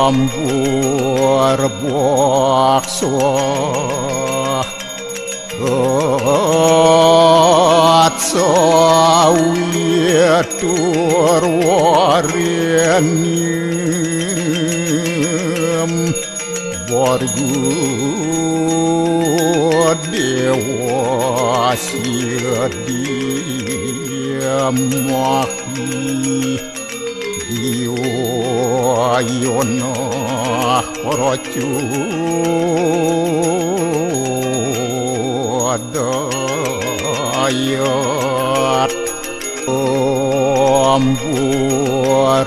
Buarbakso Atsawitur warenyem Borgu dewa sidiamahi Diyono rocu adayat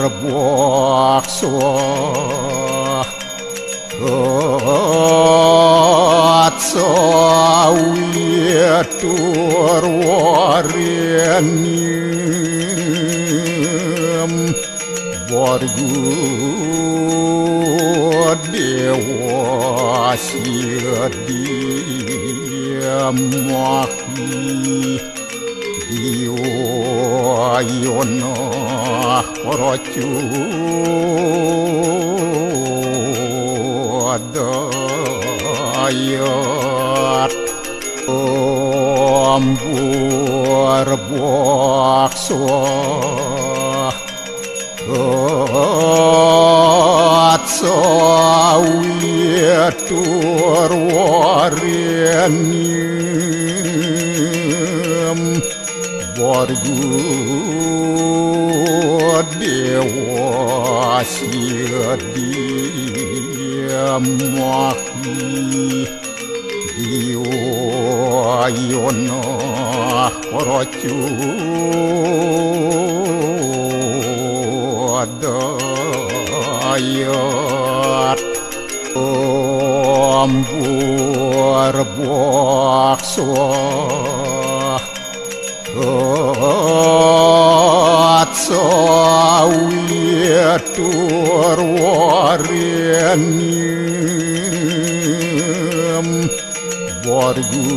Buarbakso Atsawitur warenyem Borgu dewa sidiamahi Diyono rocu adayat Buarbakso Atsawitur warenyem Borgu dewa sidiamahi Diyono rocu adayat Buarbakso Atsawitur warenyem Borgu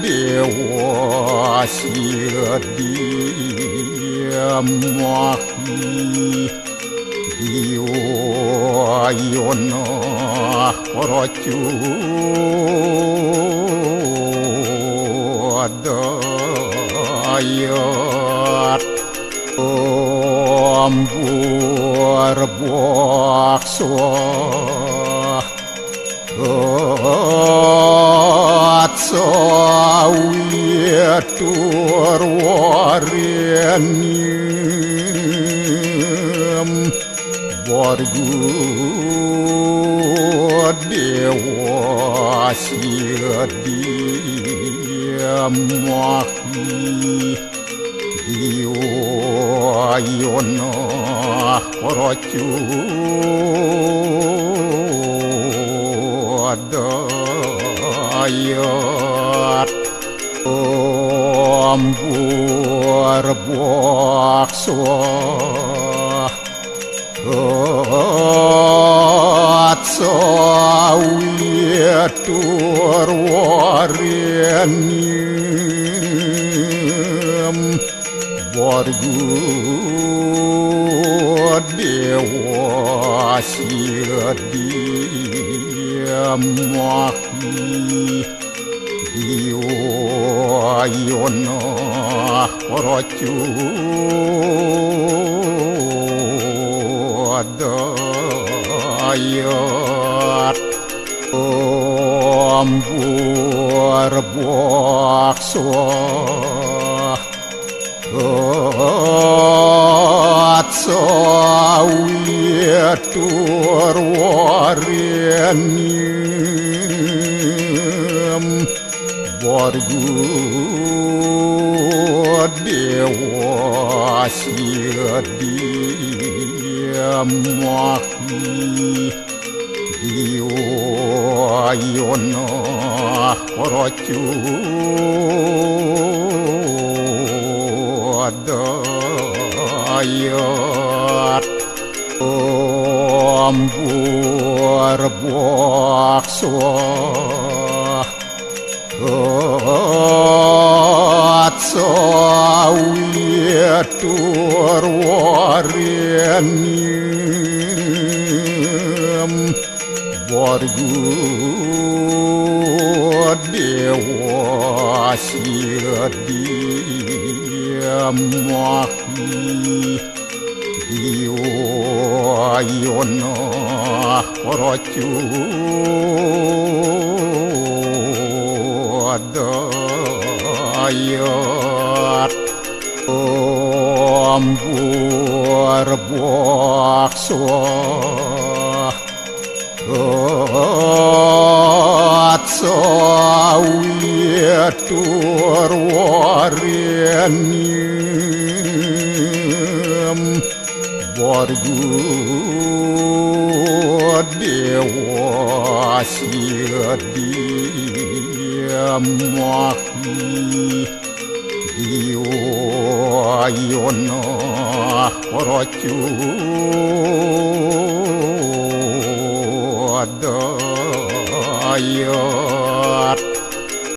dewa sidiamahi Diyono rocu adayat Buarbakso Atsawitur warenyem Borgu dewa sidiamahi Diyono rocu adayat Buarbakso Atsawitur warenyem Borgu dewa sidiamahi Diyono rocu adayat Buarbakso Atsawitur warenyem Borgu dewa sidiamahi Diyono rocu adayat Buarbakso Atsawitur warenyem Боргу дева сирдия махи Иона коротю дает Амбур боксо Отца уетур вареньем Боргу дева сирдия махи Иона коротю дает